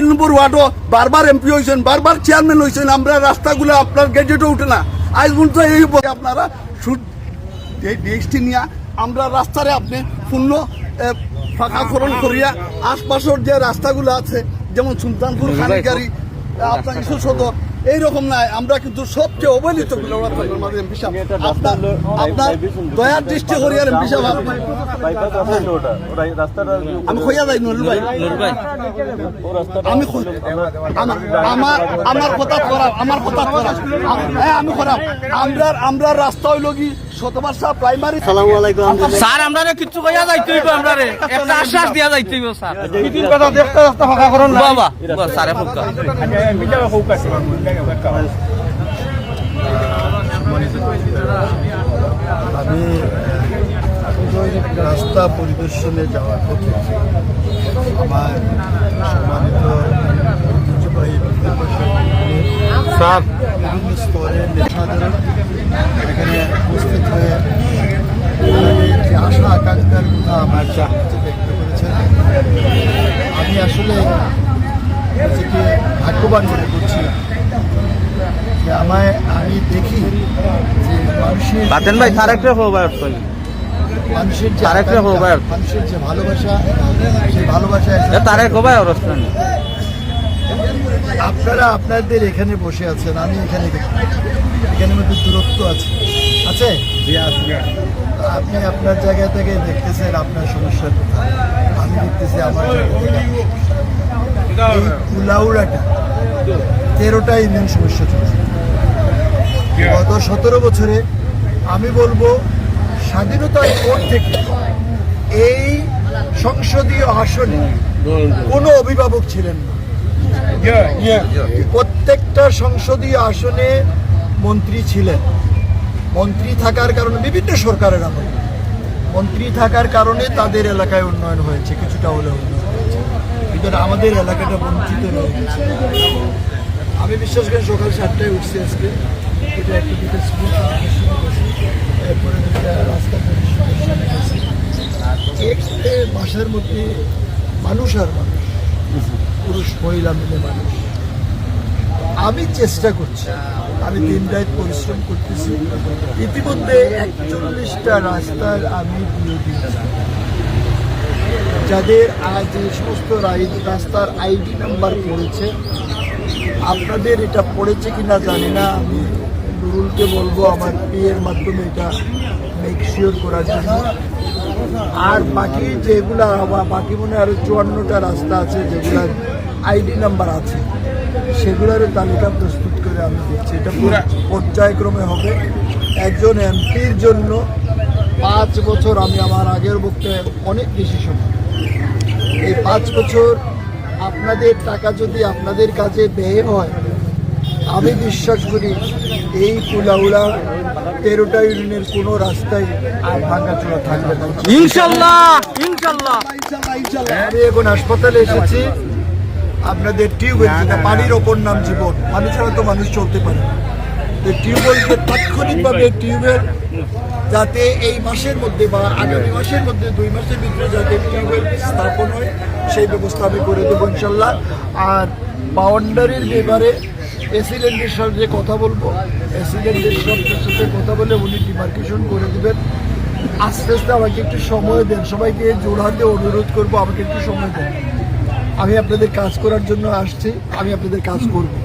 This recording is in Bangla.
3 নম্বর ওয়ার্ডও বারবার এমপি হয়েছেন, বারবার চেয়ারম্যান হয়েছেন, আমরা রাস্তাগুলো আপনার গেজেটও উঠে না। আজ পর্যন্ত এই আপনারা এই ডিএসটি নিয়ে আমরা রাস্তারে আপনি পূর্ণ ফাঁকাকরণ করিয়া আশপাশের যে রাস্তাগুলো আছে যেমন সুলতানপুর খানিকারি আপনার ইস্যু সদর এইরকম নাই, আমরা কিন্তু সবচেয়ে অবহেলিত আপনার দয়ার দৃষ্টি করিয়ার হিসাব আমি খইয়া যাই নুরুল ভাই, আমি আমার কথা করাম, আমার কথা করাম, হ্যাঁ আমি করাম। আমরা রাস্তা হইল কি শতবর্ষা প্রাইমারি। আসসালামু আলাইকুম স্যার আমরা কিছু কইয়া যাইতে হইব, আমরা একটা আশ্বাস দিয়া যাইতে হইব স্যার। দুদিন কথা দেখতে রাস্তা ফাঁকা করুন না বাবা স্যারে ফুক আমি রাস্তা পরিদর্শনে যাওয়ার পথে আমার সম্মানিত ঐতিহ্যবাহী স্যার বিভিন্ন স্তরের নেতাদের এখানে উপস্থিত হয়ে যে আশা আকাঙ্ক্ষার কথা আমার ব্যক্ত করেছেন। আমি আসলে নিজেকে ভাগ্যবান মনে করছি যে আমি দেখি যে মানুষের মানুষের যে মানুষের যে ভালোবাসা, সেই ভালোবাসা আপনারা আপনাদের এখানে বসে আছেন, আমি এখানে দেখি এখানের মধ্যে দূরত্ব আছে আপনি আপনার জায়গা থেকে দেখতেছেন আপনার সমস্যার কথা, আমি দেখতেছি আমার এই কুলাউড়াটা 13টা ইউনিয়ন সমস্যা চলছে গত 17 বছরে। আমি বলবো স্বাধীনতার পর থেকে এই সংসদীয় আসনে কোনো অভিভাবক ছিলেন না। প্রত্যেকটা সংসদীয় আসনে মন্ত্রী ছিলেন। মন্ত্রী থাকার কারণে বিভিন্ন সরকারের আমলে মন্ত্রী থাকার কারণে তাদের এলাকায় উন্নয়ন হয়েছে, কিছুটা হলেও উন্নয়ন হয়েছে, কিন্তু আমাদের এলাকাটা বঞ্চিত রয়ে গেছে। আমি বিশ্বাস করি সকাল 7টায় উঠছি আজকে, এটা একটা দুটো স্কুল এরপরে দুটা রাস্তা বাসার মধ্যে মানুষ আর মানুষ, পুরুষ মহিলা মিলে মানুষ। আমি চেষ্টা করছি, আমি দিন রাত পরিশ্রম করতেছি। ইতিমধ্যে 41টা রাস্তার আমি বিরোধী, যাদের আজ যে সমস্ত রাস্তার আইডি নাম্বার পড়েছে, আপনাদের এটা পড়েছে কিনা জানি না, আমি নুরুলকে বলবো আমার পিএর মাধ্যমে এটা মেক শিওর করার জন্য। আর বাকি যেগুলা বাকি মনে আরো 54টা রাস্তা আছে যেগুলার আইডি নাম্বার আছে, সেগুলোর তালিকা প্রস্তুত করে আমি দিচ্ছি। এটা পর্যায়ক্রমে হবে। একজন এমপির জন্য 5 বছর, আমি আমার আগের বক্তব্যে অনেক বেশি সময়, এই 5 বছর আপনাদের টাকা যদি আপনাদের কাছে ব্যয় হয়, আমি বিশ্বাস করি এই কুলাউড়া 13টা ইউনিয়নের কোনো রাস্তায় আর ভাঙাচোরা থাকবে না ইনশাআল্লাহ। ইনশাআল্লাহ আমি এখন হাসপাতালে এসেছি। আপনাদের টিউবওয়েল, যেটা পানির ওপর নাম জীবন, পানি ছাড়া তো মানুষ চলতে পারে না, টিউবওয়েলকে তাৎক্ষণিকভাবে টিউবওয়েল যাতে এই মাসের মধ্যে বা আগামী মাসের মধ্যে 2 মাসের ভিতরে যাতে টিউবওয়েল স্থাপন হয় সেই ব্যবস্থা আমি করে দেবো ইনশাল্লাহ। আর বাউন্ডারির ব্যাপারে প্রেসিডেন্টের সাথে কথা বলবো, প্রেসিডেন্টের সাথে কথা বলে উনি ডিমার্কেশন করে দেবেন। আস্তে আস্তে আমাকে একটু সময় দেন, সবাইকে জোড়হাতে অনুরোধ করবো আমাকে একটু সময় দেন। আমি আপনাদের কাজ করার জন্য আসছি, আমি আপনাদের কাজ করবো।